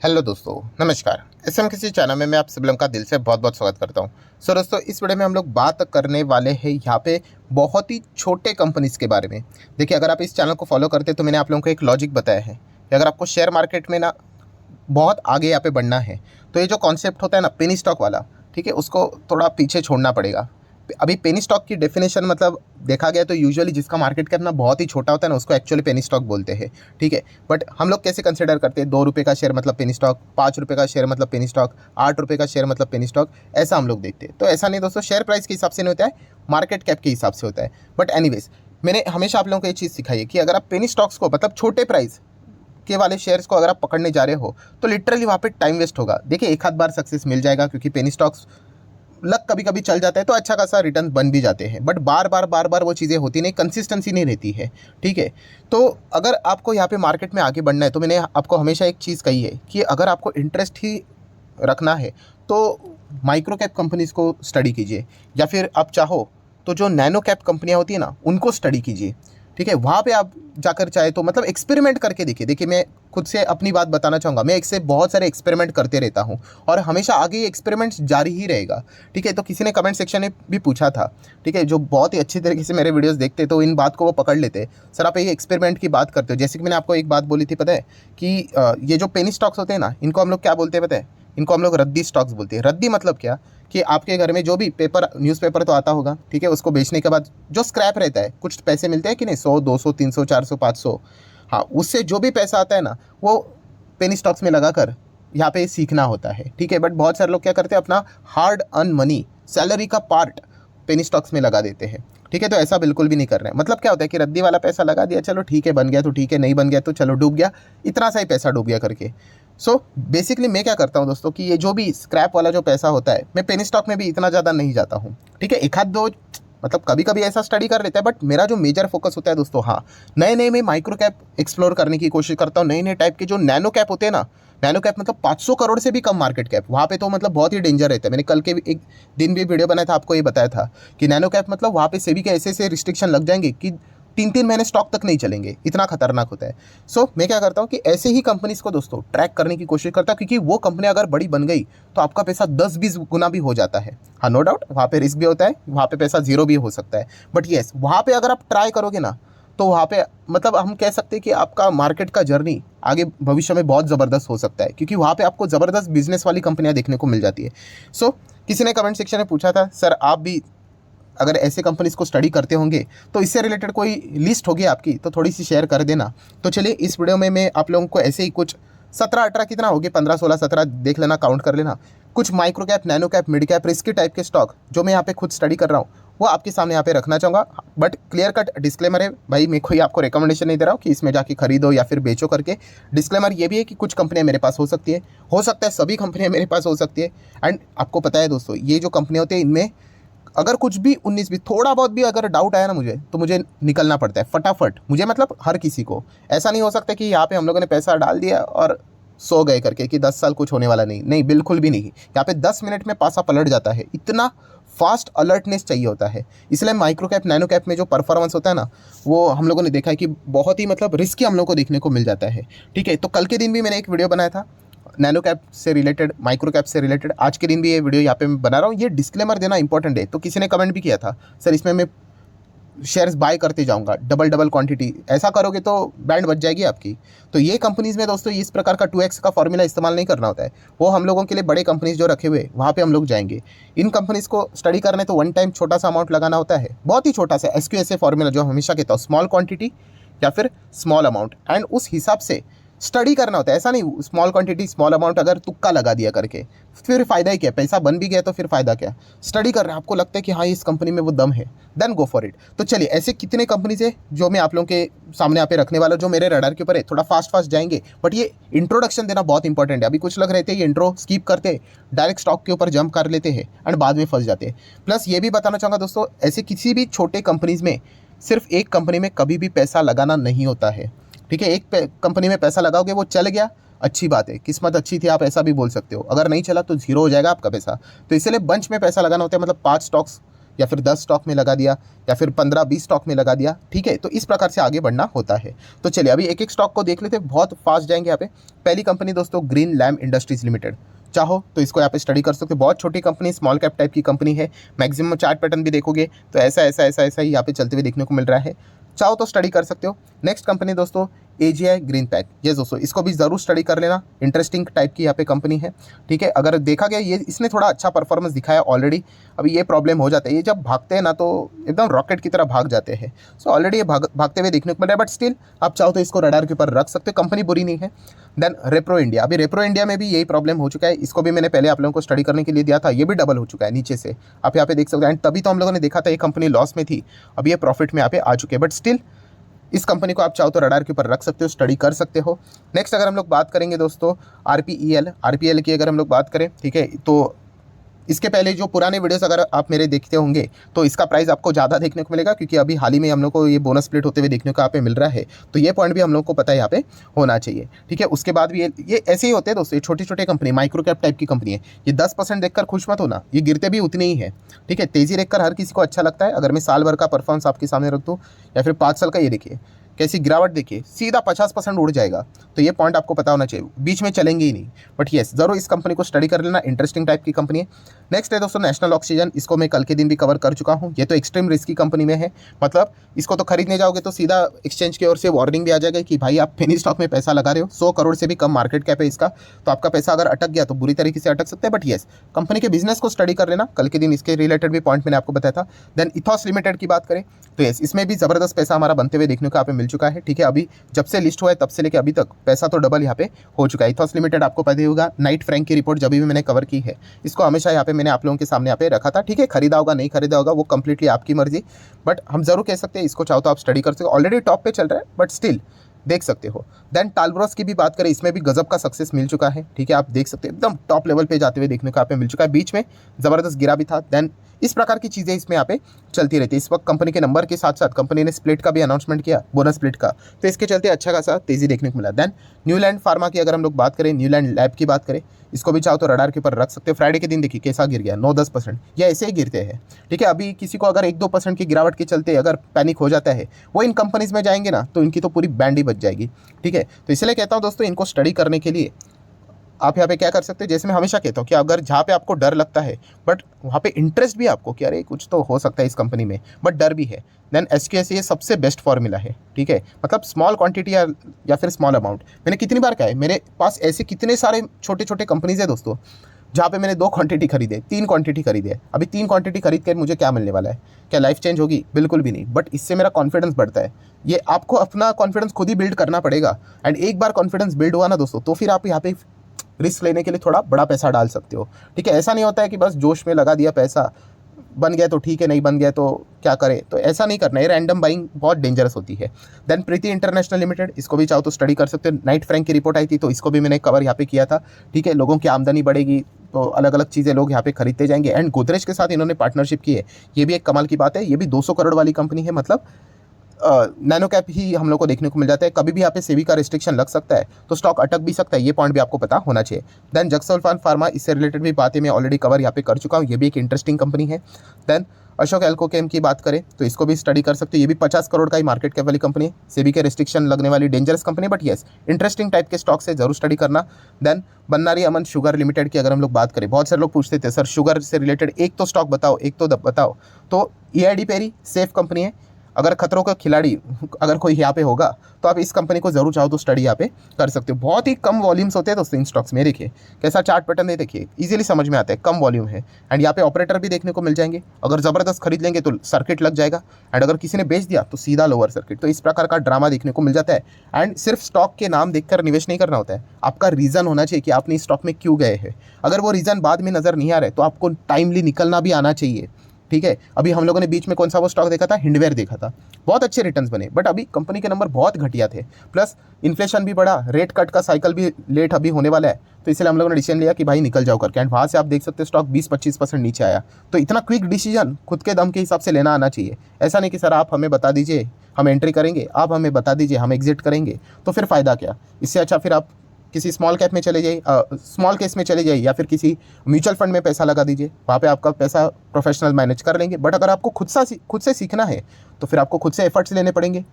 Hello दोस्तों, नमस्कार। SM किसी चैनल में मैं आप सभी लोगों का दिल से बहुत बहुत स्वागत करता हूं। सो दोस्तों, इस वीडियो में हम लोग बात करने वाले हैं यहाँ पे बहुत ही छोटे कंपनीज़ के बारे में। देखिए, अगर आप इस चैनल को फॉलो करते हैं तो मैंने आप लोगों को एक लॉजिक बताया है कि अगर आपको शेयर मार्केट में ना बहुत आगे यहाँ पे बढ़ना है तो ये जो कॉन्सेप्ट होता है ना पेनी स्टॉक वाला, ठीक है, उसको थोड़ा पीछे छोड़ना पड़ेगा। अभी पेनी स्टॉक की डेफिनेशन मतलब देखा गया तो यूजुअली जिसका मार्केट कैप ना बहुत ही छोटा होता है ना उसको एक्चुअली पेनी स्टॉक बोलते हैं, ठीक है। बट हम लोग कैसे कंसिडर करते हैं, 2 रुपये का शेयर मतलब पेनी स्टॉक, 5 रुपये का शेयर मतलब पेनी स्टॉक, 8 रुपये का शेयर मतलब पेनी स्टॉक, ऐसा हम लोग देखते हैं। तो ऐसा नहीं दोस्तों, शेयर प्राइस के हिसाब से नहीं होता है, मार्केट कैप के हिसाब से होता है। बट एनीवेज, मैंने हमेशा आप लोगों को ये चीज़ सिखाई है कि अगर आप पेनी स्टॉक्स को मतलब छोटे प्राइस के वाले शेयर्स को अगर आप पकड़ने जा रहे हो तो लिटरली वहाँ पे टाइम वेस्ट होगा। देखिए, एक आध बार सक्सेस मिल जाएगा क्योंकि पेनी स्टॉक्स लक कभी कभी चल जाता है तो अच्छा खासा रिटर्न बन भी जाते हैं, बट बार बार वो चीज़ें होती नहीं, कंसिस्टेंसी नहीं रहती है, ठीक है। तो अगर आपको यहाँ पे मार्केट में आगे बढ़ना है तो मैंने आपको हमेशा एक चीज़ कही है कि अगर आपको इंटरेस्ट ही रखना है तो माइक्रो कैप कंपनीज़ को स्टडी कीजिए, या फिर आप चाहो तो जो नैनो कैप कंपनियाँ होती है ना उनको स्टडी कीजिए, ठीक है। वहाँ पे आप जाकर चाहे तो मतलब एक्सपेरिमेंट करके देखिए। देखिए, मैं खुद से अपनी बात बताना चाहूँगा, मैं इससे बहुत सारे एक्सपेरिमेंट करते रहता हूँ और हमेशा आगे ये एक्सपेरिमेंट जारी ही रहेगा, ठीक है। तो किसी ने कमेंट सेक्शन में भी पूछा था, ठीक है, जो बहुत ही अच्छी तरीके से मेरे वीडियोस देखते तो इन बात को वो पकड़ लेते, सर आप ये एक्सपेरिमेंट की बात करते हो। जैसे कि मैंने आपको एक बात बोली थी, पता है कि ये जो पेनी स्टॉक्स होते हैं ना इनको हम लोग क्या बोलते हैं पता है? इनको हम लोग रद्दी स्टॉक्स बोलते हैं। रद्दी मतलब क्या कि आपके घर में जो भी पेपर, न्यूज़पेपर तो आता होगा, ठीक है, उसको बेचने के बाद जो स्क्रैप रहता है कुछ पैसे मिलते हैं कि नहीं, 100 200 300 400 500, हाँ, उससे जो भी पैसा आता है ना वो पेनी स्टॉक्स में लगाकर यहाँ पे सीखना होता है, ठीक है। बट बहुत सारे लोग क्या करते हैं, अपना हार्ड अर्न मनी, सैलरी का पार्ट पेनी स्टॉक्स में लगा देते हैं, ठीक है। तो ऐसा बिल्कुल भी नहीं कर रहे हैं। मतलब क्या होता है कि रद्दी वाला पैसा लगा दिया, चलो ठीक है, बन गया तो ठीक है, नहीं बन गया तो चलो डूब गया, इतना सा ही पैसा डूब गया करके। सो बेसिकली मैं क्या करता हूँ दोस्तों कि ये जो भी स्क्रैप वाला जो पैसा होता है, मैं पेनी स्टॉक में भी इतना ज़्यादा नहीं जाता हूँ, ठीक है। एक आध दो मतलब कभी कभी ऐसा स्टडी कर लेता है, बट मेरा जो मेजर फोकस होता है दोस्तों, हाँ, नए नए मैं माइक्रो कैप एक्सप्लोर करने की कोशिश करता हूँ। नए नए टाइप के जो नैनो कैप होते हैं ना, नैनो कैप मतलब 500 करोड़ से भी कम मार्केट कैप, वहाँ पे तो मतलब बहुत ही डेंजर रहता है। मैंने कल के एक दिन भी वीडियो बनाया था, आपको ये बताया था कि नैनो कैप मतलब वहाँ पे सेबी के ऐसे ऐसे रिस्ट्रिक्शन लग जाएंगे कि 3 3 महीने स्टॉक तक नहीं चलेंगे, इतना खतरनाक होता है। सो मैं क्या करता हूँ कि ऐसे ही कंपनीज को दोस्तों ट्रैक करने की कोशिश करता हूँ, क्योंकि वो कंपनी अगर बड़ी बन गई तो आपका पैसा 10 20 गुना भी हो जाता है। हाँ, नो डाउट, वहाँ पे रिस्क भी होता है, वहाँ पे पैसा जीरो भी हो सकता है, बट येस, वहाँ पे अगर आप ट्राई करोगे ना तो वहाँ पे मतलब हम कह सकते हैं कि आपका मार्केट का जर्नी आगे भविष्य में बहुत ज़बरदस्त हो सकता है, क्योंकि वहाँ पे आपको ज़बरदस्त बिजनेस वाली कंपनियाँ देखने को मिल जाती है। सो किसी ने कमेंट सेक्शन में पूछा था, सर आप भी अगर ऐसे कंपनीज को स्टडी करते होंगे तो इससे रिलेटेड कोई लिस्ट होगी आपकी तो थोड़ी सी शेयर कर देना। तो चलिए, इस वीडियो में मैं आप लोगों को ऐसे ही कुछ 17 18 कितना होगी, 15 16 17 देख लेना, काउंट कर लेना, कुछ micro cap, nano cap, mid cap, risky type के स्टॉक जो मैं यहाँ पे खुद स्टडी कर रहा हूँ वो आपके सामने यहाँ पे रखना चाहूँगा। बट क्लियर कट डिस्क्लेमर है भाई, मैं कोई आपको रिकमेंडेशन नहीं दे रहा हूँ कि इसमें जाके खरीदो या फिर बेचो करके। डिस्क्लेमर ये भी है कि कुछ कंपनियाँ मेरे पास हो सकती है, हो सकता है सभी कंपनियाँ मेरे पास हो सकती है। एंड आपको पता है दोस्तों, ये जो कंपनियाँ होती है इनमें अगर कुछ भी 19 भी थोड़ा बहुत भी अगर डाउट आया ना मुझे, तो मुझे निकलना पड़ता है फटाफट। मुझे मतलब हर किसी को ऐसा नहीं हो सकता कि यहाँ पे हम लोगों ने पैसा डाल दिया और सो गए करके कि 10 साल कुछ होने वाला नहीं, नहीं, बिल्कुल भी नहीं। यहाँ पे 10 मिनट में पासा पलट जाता है, इतना फास्ट अलर्टनेस चाहिए होता है। इसलिए माइक्रो कैप, नैनो कैप में जो परफॉर्मेंस होता है ना वो हम लोगों ने देखा है कि बहुत ही मतलब रिस्की हम लोग को देखने को मिल जाता है, ठीक है। तो कल के दिन भी मैंने एक वीडियो बनाया था नैनो कैप से रिलेटेड, माइक्रो कैप से रिलेटेड। आज के दिन भी ये वीडियो यहाँ पे मैं बना रहा हूँ। ये डिस्क्लेमर देना इंपॉर्टेंट है। तो किसी ने कमेंट भी किया था, सर इसमें मैं शेयर्स बाय करते जाऊंगा डबल डबल क्वांटिटी, ऐसा करोगे तो बैंड बच जाएगी आपकी। तो ये कंपनीज़ में दोस्तों इस प्रकार का 2x का फॉर्मूला इस्तेमाल नहीं करना होता है। वो हम लोगों के लिए बड़े कंपनीज जो रखे हुए वहाँ पे हम लोग जाएंगे। इन कंपनीज़ को स्टडी करने तो वन टाइम छोटा सा अमाउंट लगाना होता है, बहुत ही छोटा सा SQSA फॉर्मूला जो हमेशा कहता हूँ, स्मॉल क्वांटिटी या फिर स्मॉल अमाउंट, एंड उस हिसाब से स्टडी करना होता है। ऐसा नहीं स्मॉल क्वांटिटी स्मॉल अमाउंट अगर तुक्का लगा दिया करके फिर फ़ायदा ही क्या, पैसा बन भी गया तो फिर फ़ायदा क्या। स्टडी कर रहे हैं, आपको लगता है कि हाँ इस कंपनी में वो दम है, देन गो फॉर इट। तो चलिए, ऐसे कितने कंपनीज है जो मैं आप लोगों के सामने यहाँ पे रखने वाला, जो मेरे रडार के ऊपर है। थोड़ा फास्ट जाएंगे, बट ये इंट्रोडक्शन देना बहुत इंपॉर्टेंट है। अभी कुछ लोग रहते हैं ये इंट्रो स्किप करते, डायरेक्ट स्टॉक के ऊपर जंप कर लेते हैं एंड बाद में फंस जाते हैं। प्लस ये भी बताना चाहूँगा दोस्तों, ऐसे किसी भी छोटे कंपनीज में सिर्फ एक कंपनी में कभी भी पैसा लगाना नहीं होता है, ठीक है। एक कंपनी में पैसा लगाओगे, वो चल गया, अच्छी बात है, किस्मत अच्छी थी, आप ऐसा भी बोल सकते हो। अगर नहीं चला तो जीरो हो जाएगा आपका पैसा। तो इसलिए बंच में पैसा लगाना होता है, मतलब 5 स्टॉक्स या फिर 10 स्टॉक में लगा दिया या फिर 15-20 स्टॉक में लगा दिया, ठीक है। तो इस प्रकार से आगे बढ़ना होता है। तो चलिए अभी एक एक स्टॉक को देख लेते हैं, बहुत फास्ट जाएंगे यहाँ पे। पहली कंपनी दोस्तों ग्रीन लैम्प इंडस्ट्रीज लिमिटेड, चाहो तो इसको यहाँ पे स्टडी कर सकते हो। बहुत छोटी कंपनी, स्मॉल कैप टाइप की कंपनी है। मैक्सिमम चार्ट पैटर्न भी देखोगे तो ऐसा ऐसा ऐसा ऐसा ही यहाँ पे चलते हुए देखने को मिल रहा है, चाहो तो स्टडी कर सकते हो। नेक्स्ट कंपनी दोस्तों AGI ग्रीन पैक, ये दोस्तों इसको भी ज़रूर स्टडी कर लेना, इंटरेस्टिंग टाइप की यहाँ पे कंपनी है, ठीक है। अगर देखा गया ये इसने थोड़ा अच्छा परफॉर्मेंस दिखाया ऑलरेडी। अभी ये प्रॉब्लम हो जाता है, ये जब भागते हैं ना तो एकदम रॉकेट की तरह भाग जाते हैं। सो ऑलरेडी ये भागते हुए देखने को मिल रहा है, बट स्टिल आप चाहो तो इसको रडार के ऊपर रख सकते हो, कंपनी बुरी नहीं है। देन रेप्रो इंडिया, अभी रेप्रो इंडिया में भी यही प्रॉब्लम हो चुका है, इसको भी मैंने पहले आप लोगों को स्टडी करने के लिए दिया था, ये भी डबल हो चुका है नीचे से, आप यहाँ पे देख सकते हो। एंड तभी तो हम लोगों ने देखा था ये कंपनी लॉस में थी, अब ये प्रॉफिट में यहाँ पे आ चुके हैं, बट स्टिल इस कंपनी को आप चाहो तो रडार के ऊपर रख सकते हो, स्टडी कर सकते हो। नेक्स्ट अगर हम लोग बात करेंगे दोस्तों RPEL की अगर हम लोग बात करें, ठीक है, तो इसके पहले जो पुराने वीडियोस अगर आप मेरे देखते होंगे तो इसका प्राइस आपको ज़्यादा देखने को मिलेगा, क्योंकि अभी हाल ही में हम लोग को ये बोनस स्प्लिट होते हुए देखने को यहाँ पे मिल रहा है। तो ये पॉइंट भी हम लोग को पता है यहाँ पे होना चाहिए, ठीक है। उसके बाद भी ये ऐसे ही होते हैं दोस्तों, ये छोटी छोटी कंपनी, माइक्रो कैप टाइप की कंपनी है। ये 10% देखकर खुश मत होना, ये गिरते भी उतने ही है, ठीक है। तेज़ी देखकर हर किसी को अच्छा लगता है। अगर मैं साल भर का परफॉर्मेंस आपके सामने रख दूँ या फिर 5 साल का, ये देखिए कैसी गिरावट, देखिए सीधा 50% उड़ जाएगा। तो ये पॉइंट आपको पता होना चाहिए, बीच में चलेंगे ही नहीं। बट येस, ज़रूर इस कंपनी को स्टडी कर लेना, इंटरेस्टिंग टाइप की कंपनी है। नेक्स्ट है दोस्तों नेशनल ऑक्सीजन, इसको मैं कल के दिन भी कवर कर चुका हूँ। ये तो एक्सट्रीम रिस्की कंपनी में है, मतलब इसको तो खरीदने जाओगे तो सीधा एक्सचेंज की ओर से वार्निंग भी आ जाएगा कि भाई आप पेनी स्टॉक में पैसा लगा रहे हो, 100 करोड़ से भी कम मार्केट कैप है इसका, तो आपका पैसा अगर अटक गया तो बुरी तरीके से अटक सकता है। बट येस, कंपनी के बिजनेस को स्टडी कर लेना, कल के दिन इसके रिलेटेड भी पॉइंट मैंने आपको बताया था। देन इथॉस लिमिटेड की बात करें तो येस, इसमें भी ज़बरदस्त पैसा हमारा बनते हुए देखने को यहाँ पे मिल चुका है, ठीक है। अभी जब से लिस्ट हुआ है तब से लेकर अभी तक पैसा तो डबल यहाँ पे हो चुका है। इथॉस लिमिटेड आपको पता ही होगा, नाइट फ्रैंक की रिपोर्ट जब भी मैंने कवर की है, इसको हमेशा यहाँ पे मैंने आप लोगों के सामने यहाँ पे रखा था, ठीक है। खरीदा होगा नहीं खरीदा होगा वो कंप्लीटली आपकी मर्जी, बट हम जरूर कह सकते हैं इसको चाहो तो आप स्टडी कर सकते हो। ऑलरेडी टॉप पे चल रहा है बट स्टिल देख सकते हो। देन टालब्रोस की भी बात करें, इसमें भी गजब का सक्सेस मिल चुका है, ठीक है। आप देख सकते हैं एकदम टॉप लेवल पे जाते हुए देखने को यहाँ पे मिल चुका है, बीच में ज़बरदस्त गिरा भी था। देन इस प्रकार की चीज़ें इसमें यहाँ पे चलती रहती है। इस वक्त कंपनी के नंबर के साथ साथ कंपनी ने स्प्लिट का भी अनाउंसमेंट किया, बोनस स्प्लिट का, तो इसके चलते अच्छा खासा तेज़ी देखने को मिला। देन न्यूलैंड फार्मा की अगर हम लोग बात करें, न्यूलैंड लैब की बात करें, इसको भी चाहो तो रडार के ऊपर रख सकते हो। फ्राइडे के दिन देखिए कैसा गिर गया, 9-10%, या ऐसे ही गिरते हैं, ठीक है। अभी किसी को अगर 1-2% की गिरावट के चलते अगर पैनिक हो जाता है, वो इन कंपनीज़ में जाएंगे ना तो इनकी तो पूरी बैंड ही बच जाएगी, ठीक है। तो इसलिए कहता हूँ दोस्तों, इनको स्टडी करने के लिए आप यहाँ पे क्या कर सकते हैं, जैसे मैं हमेशा कहता हूँ कि अगर जहाँ पे आपको डर लगता है बट वहाँ पे इंटरेस्ट भी आपको कि अरे कुछ तो हो सकता है इस कंपनी में, बट डर भी है, देन SQS ये सबसे बेस्ट फॉर्मूला है, ठीक है। मतलब स्मॉल क्वांटिटी या फिर स्मॉल अमाउंट, मैंने कितनी बार कहा है, मेरे पास ऐसे कितने सारे छोटे छोटे कंपनीज है दोस्तों जहाँ पे मैंने 2 क्वांटिटी खरीदे, 3 क्वांटिटी खरीदे। अभी 3 क्वांटिटी खरीद कर मुझे क्या मिलने वाला है, क्या लाइफ चेंज होगी? बिल्कुल भी नहीं, बट इससे मेरा कॉन्फिडेंस बढ़ता है। ये आपको अपना कॉन्फिडेंस खुद ही बिल्ड करना पड़ेगा, एंड एक बार कॉन्फिडेंस बिल्ड हुआ ना दोस्तों, तो फिर आप यहाँ पे रिस्क लेने के लिए थोड़ा बड़ा पैसा डाल सकते हो, ठीक है। ऐसा नहीं होता है कि बस जोश में लगा दिया पैसा, बन गया तो ठीक है, नहीं बन गया तो क्या करे, तो ऐसा नहीं करना है। रैंडम बाइंग बहुत डेंजरस होती है। देन प्रीति इंटरनेशनल लिमिटेड, इसको भी चाहो तो स्टडी कर सकते हो। नाइट फ्रैंक की रिपोर्ट आई थी तो इसको भी मैंने कवर यहाँ पे किया था, ठीक है। लोगों की आमदनी बढ़ेगी तो अलग अलग चीज़ें लोग यहाँ पे खरीदते जाएंगे, एंड गोदरेज के साथ इन्होंने पार्टनरशिप की है, ये भी एक कमाल की बात है। ये भी 200 करोड़ वाली कंपनी है, मतलब नैनो कैप ही हम लोग को देखने को मिल जाता है। कभी भी यहाँ पे सेबी का रिस्ट्रिक्शन लग सकता है तो स्टॉक अटक भी सकता है, ये पॉइंट भी आपको पता होना चाहिए। देन जक्सोल्फान फार्मा, इससे रिलेटेड भी बातें मैं ऑलरेडी कवर यहाँ पे कर चुका हूँ, ये भी एक इंटरेस्टिंग कंपनी है। देन अशोक एल्कोकेम की बात करें तो इसको भी स्टडी कर सकते हो, ये भी 50 करोड़ का ही मार्केट कैप वाली कंपनी है, सेबी के रिस्ट्रिक्शन लगने वाली dangerous company, but yes interesting type के स्टॉक से जरूर स्टडी करना। देन बन्नारी अमन शुगर लिमिटेड की अगर हम लोग बात करें, बहुत सारे लोग पूछते थे सर शुगर से रिलेटेड एक तो स्टॉक बताओ, एक तो बताओ, तो EID पेरी सेफ कंपनी है। अगर खतरों का खिलाड़ी अगर कोई यहाँ पे होगा तो आप इस कंपनी को जरूर चाहो तो स्टडी यहाँ पे कर सकते हो। बहुत ही कम वॉल्यूम्स होते हैं दोस्तों इन स्टॉक्स में, देखिए कैसा चार्ट पैटर्न है, देखिए इजीली समझ में आता है, कम वॉल्यूम है, एंड यहाँ पे ऑपरेटर भी देखने को मिल जाएंगे। अगर ज़बरदस्त खरीद लेंगे तो सर्किट लग जाएगा, एंड अगर किसी ने बेच दिया तो सीधा लोअर सर्किट। तो इस प्रकार का ड्रामा देखने को मिल जाता है। एंड सिर्फ स्टॉक के नाम देखकर निवेश नहीं करना होता है, आपका रीज़न होना चाहिए कि आपने इस स्टॉक में क्यों गए हैं। अगर वो रीज़न बाद में नज़र नहीं आ रहा है तो आपको टाइमली निकलना भी आना चाहिए, ठीक है। अभी हम लोगों ने बीच में कौन सा वो स्टॉक देखा था, हिंडवेयर देखा था, बहुत अच्छे रिटर्न्स बने, बट अभी कंपनी के नंबर बहुत घटिया थे, प्लस इन्फ्लेशन भी बढ़ा, रेट कट का साइकिल भी लेट अभी होने वाला है, तो इसलिए हम लोगों ने डिसीजन लिया कि भाई निकल जाओ करके। एंड वहाँ से आप देख सकते हैं स्टॉक 20-25% नीचे आया। तो इतना क्विक डिसीजन खुद के दम के हिसाब से लेना आना चाहिए। ऐसा नहीं कि सर आप हमें बता दीजिए हम एंट्री करेंगे, आप हमें बता दीजिए हम एग्जिट करेंगे, तो फिर फ़ायदा क्या। इससे अच्छा फिर आप किसी स्मॉल कैप में चले जाइए, स्मॉल केस में चले जाइए, या फिर किसी म्यूचुअल फंड में पैसा लगा दीजिए, वहाँ पे आपका पैसा प्रोफेशनल मैनेज कर लेंगे। बट अगर आपको खुद से सीखना है तो फिर आपको खुद से एफर्ट्स लेने पड़ेंगे,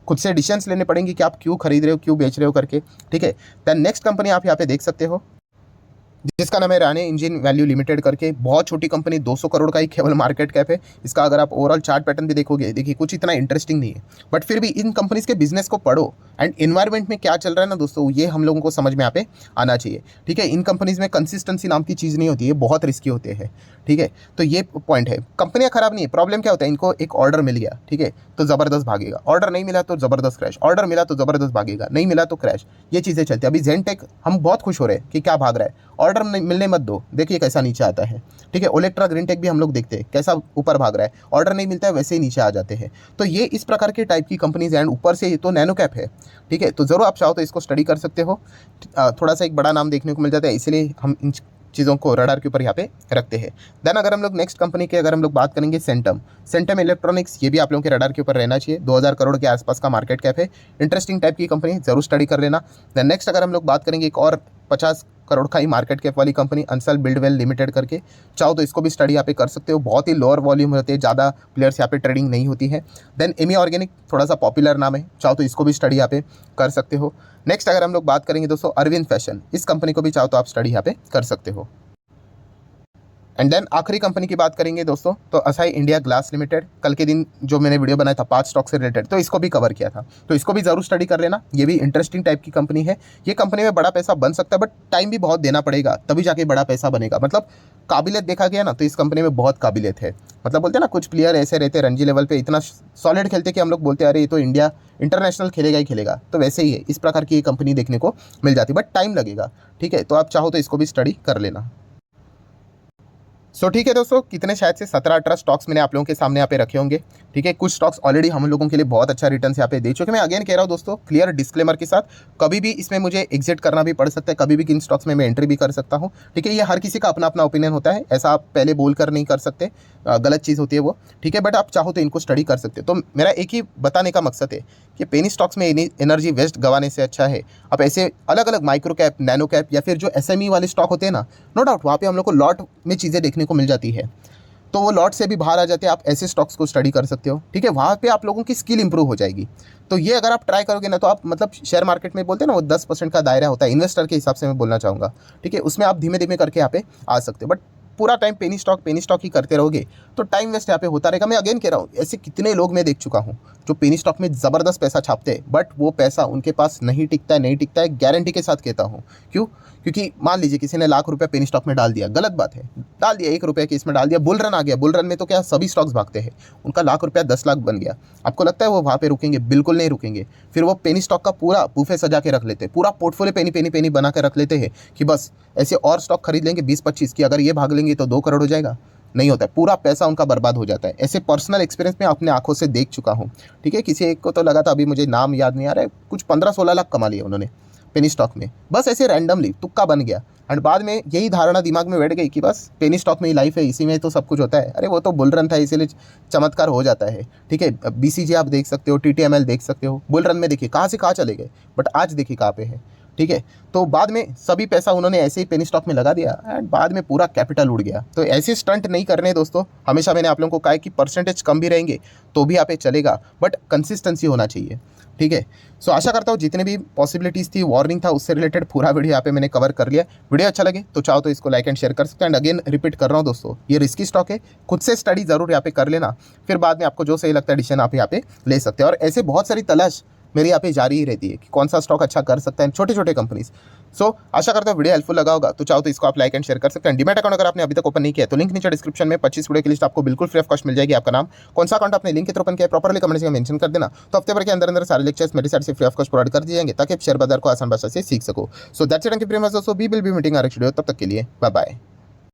खुद से डिसीजंस लेने पड़ेंगे कि आप क्यों खरीद रहे हो, क्यों बेच रहे हो करके, ठीक है। देन नेक्स्ट कंपनी आप यहाँ पे देख सकते हो, जिसका नाम है राणे इंजन वैल्यू लिमिटेड करके। बहुत छोटी कंपनी, 200 करोड़ का ही केवल मार्केट कैप है इसका। अगर आप ओवरऑल चार्ट पैटर्न भी देखोगे, देखिए कुछ इतना इंटरेस्टिंग नहीं है, बट फिर भी इन कंपनीज के बिजनेस को पढ़ो एंड इन्वायरमेंट में क्या चल रहा है ना दोस्तों, ये हम लोगों को समझ में यहाँ पे आना चाहिए, ठीक है। इन कंपनीज में कंसिस्टेंसी नाम की चीज़ नहीं होती है, बहुत रिस्की होते हैं, ठीक है। तो ये पॉइंट है। कंपनियां खराब नहीं है, प्रॉब्लम क्या होता है, इनको एक ऑर्डर मिल गया, ठीक है, तो ज़बरदस्त भागेगा। ऑर्डर नहीं मिला तो ज़बरदस्त क्रैश, ऑर्डर मिला तो ज़बरदस्त भागेगा, नहीं मिला तो क्रैश। ये चीज़ें चलती है। अभी जेनटेक हम बहुत खुश हो रहे हैं कि क्या भाग रहा है, ऑर्डर मिलने मत दो, देखिए कैसा नीचे आता है, ठीक है। ओलेक्ट्रा ग्रीनटेक भी हम लोग देखते हैं कैसा ऊपर भाग रहा है, ऑर्डर नहीं मिलता है वैसे ही नीचे आ जाते हैं। तो ये इस प्रकार के टाइप की कंपनीज एंड ऊपर से ये तो नैनो कैप है, ठीक है। तो ज़रूर आप चाहो तो इसको स्टडी कर सकते हो। थोड़ा सा एक बड़ा नाम देखने को मिल जाता है, इसलिए हम इन चीज़ों को रडार के ऊपर यहाँ पे रखते हैं। देन अगर हम लोग नेक्स्ट कंपनी की अगर हम लोग बात करेंगे, सेंटम इलेक्ट्रॉनिक्स, ये भी आप लोगों के रडार के ऊपर रहना चाहिए। 2000 करोड़ के आसपास का मार्केट कैप है, इंटरेस्टिंग टाइप की कंपनी, जरूर स्टडी कर लेना। देन नेक्स्ट अगर हम लोग बात करेंगे एक और 50 करोड़ का ही मार्केट कैप वाली कंपनी, अंसल बिल्डवेल लिमिटेड करके, चाहो तो इसको भी स्टडी यहाँ पे कर सकते हो। बहुत ही लोअर वॉल्यूम होते हैं, ज़्यादा प्लेयर्स यहाँ पे ट्रेडिंग नहीं होती है। देन एमी ऑर्गेनिक, थोड़ा सा पॉपुलर नाम है, चाहो तो इसको भी स्टडी यहाँ पे कर सकते हो। नेक्स्ट अगर हम लोग बात करेंगे दोस्तों, अरविंद फैशन, इस कंपनी को भी चाहो तो आप स्टडी यहाँ पे कर सकते हो। एंड देन आखिरी कंपनी की बात करेंगे दोस्तों, तो असाई इंडिया ग्लास लिमिटेड। कल के दिन जो मैंने वीडियो बनाया था 5 स्टॉक से रिलेटेड, तो इसको भी कवर किया था, तो इसको भी जरूर स्टडी कर लेना। ये भी इंटरेस्टिंग टाइप की कंपनी है। ये कंपनी में बड़ा पैसा बन सकता है, बट टाइम भी बहुत देना पड़ेगा, तभी जाके बड़ा पैसा बनेगा। मतलब काबिलियत देखा गया ना, तो इस कंपनी में बहुत काबिलियत है। मतलब बोलते हैं ना, कुछ प्लेयर ऐसे रहते हैं रणजी लेवल पे इतना सॉलिड खेलते कि हम लोग बोलते हैं अरे ये तो इंडिया इंटरनेशनल खेलेगा ही खेलेगा। तो वैसे ही है, इस प्रकार की ये कंपनी देखने को मिल जाती है, बट टाइम लगेगा, ठीक है। तो आप चाहो तो इसको भी स्टडी कर लेना। ठीक है दोस्तों, कितने शायद से 17-18 स्टॉक्स मैंने आप लोगों के सामने यहाँ पे रखे होंगे, ठीक है। कुछ स्टॉक्स ऑलरेडी हम लोगों के लिए बहुत अच्छा रिटर्न यहाँ पे दे चुके। मैं अगेन कह रहा हूँ दोस्तों, क्लियर डिस्क्लेमर के साथ, कभी भी इसमें मुझे एग्जिट करना भी पड़ सकता है, कभी भी किन स्टॉक्स में मैं एंट्री भी कर सकता हूँ, ठीक है। ये हर किसी का अपना अपना ओपिनियन होता है, ऐसा आप पहले बोल कर नहीं कर सकते, गलत चीज़ होती है वो, ठीक है। बट आप चाहो तो इनको स्टडी कर सकते हो। तो मेरा एक ही बताने का मकसद है कि पेनी स्टॉक्स में एनर्जी वेस्ट गंवाने से अच्छा है आप ऐसे अलग अलग माइक्रो कैप, नैनो कैप, या फिर जो SME वाले स्टॉक होते हैं ना, नो डाउट वहाँ पे हम लोग को लॉट में चीज़ें देखने को मिल जाती है, तो वो लॉट से भी बाहर आ जाते हैं। आप ऐसे स्टॉक्स को स्टडी कर सकते हो, ठीक है। वहाँ पे आप लोगों की स्किल इंप्रूव हो जाएगी। तो ये अगर आप ट्राई करोगे ना, तो आप मतलब शेयर मार्केट में बोलते हैं ना, वो 10% का दायरा होता है इन्वेस्टर के हिसाब से, मैं बोलना चाहूँगा, ठीक है। उसमें आप धीमे धीमे करके यहाँ पे आ सकते हो। बट पूरा टाइम पेनी स्टॉक ही करते रहोगे तो टाइम वेस्ट यहाँ पे होता रहेगा। मैं अगेन कह रहा हूँ, ऐसे कितने लोग मैं देख चुका हूँ जो पेनी स्टॉक में ज़बरदस्त पैसा छापते हैं, बट वो पैसा उनके पास नहीं टिकता है, गारंटी के साथ कहता हूँ। क्यों? क्योंकि मान लीजिए किसी ने ₹1,00,000 पेनी स्टॉक में डाल दिया, गलत बात है, डाल दिया ₹1 की इसमें डाल दिया, बुल रन आ गया, बुल रन में तो क्या सभी स्टॉक्स भागते हैं, उनका ₹1,00,000 10 लाख बन गया। आपको लगता है वो वहाँ पे रुकेंगे? बिल्कुल नहीं रुकेंगे। फिर वो पेनी स्टॉक का पूरा बुफे सजा के रख लेते हैं, पूरा पोर्टफोलियो पेनी बना के रख लेते हैं कि बस ऐसे और स्टॉक खरीद लेंगे 20-25 की, अगर ये भाग लेंगे तो 2 करोड़ हो जाएगा। नहीं होता है, पूरा पैसा उनका बर्बाद हो जाता है। ऐसे पर्सनल एक्सपीरियंस में अपने आंखों से देख चुका हूँ, ठीक है। किसी एक को तो लगा था, अभी मुझे नाम याद नहीं आ रहा है, कुछ 15-16 लाख कमा लिए उन्होंने पेनी स्टॉक में, बस ऐसे रैंडमली तुक्का बन गया। एंड बाद में यही धारणा दिमाग में बैठ गई कि बस पेनी स्टॉक में ही लाइफ है, इसी में तो सब कुछ होता है। अरे वो तो बुल रन था, इसीलिए चमत्कार हो जाता है, ठीक है। BCG आप देख सकते हो, TTML देख सकते हो, बुल रन में देखिए कहाँ से कहाँ चले गए, बट आज देखिए कहाँ पे है, ठीक है। तो बाद में सभी पैसा उन्होंने ऐसे ही पेनी स्टॉक में लगा दिया एंड बाद में पूरा कैपिटल उड़ गया। तो ऐसे स्टंट नहीं करने दोस्तों। हमेशा मैंने आप लोगों को कहा है कि परसेंटेज कम भी रहेंगे तो भी यहाँ पे चलेगा, बट कंसिस्टेंसी होना चाहिए, ठीक है। सो आशा करता हूँ जितने भी पॉसिबिलिटीज़ थी, वार्निंग था, उससे रिलेटेड पूरा वीडियो यहाँ पे मैंने कवर कर लिया। वीडियो अच्छा लगे तो चाहो तो इसको लाइक एंड शेयर कर सकते हैं। एंड अगेन रिपीट कर रहा हूँ दोस्तों, ये रिस्की स्टॉक है, खुद से स्टडी जरूर यहाँ पे कर लेना, फिर बाद में आपको जो सही लगता है डिसीजन आप यहाँ पे ले सकते हैं। और ऐसे बहुत सारी तलाश मेरी यहाँ पे जारी ही रहती है कि कौन सा स्टॉक अच्छा कर सकता है, छोटे छोटे कंपनीज। सो आशा करता हूँ वीडियो हेल्पफुल लगा होगा, तो चाहो तो इसको आप लाइक एंड शेयर कर सकते हैं। डीमैट अकाउंट अगर आपने अभी तक ओपन नहीं किया तो लिंक नीचे डिस्क्रिप्शन में 25 वीडियो की लिस्ट आपको बिल्कुल फ्री ऑफ कॉस्ट मिल जाएगी। आपका नाम, कौन सा अकाउंट आपने लिंक के थ्रू ओपन किया, प्रॉपर्ली कमेंट्स में मेंशन कर देना। तो हफ्ते भर के अंदर सारे लेक्चर्स मेरी साइड से फ्री ऑफ कॉस्ट प्रोवाइड कर दिए जाएंगे ताकि आप शेयर बाजार को आसान भाषा से सीख सको। So that's it, thank you very much दोस्तों, we will be meeting our next video. तब तक के लिए बाय बाय।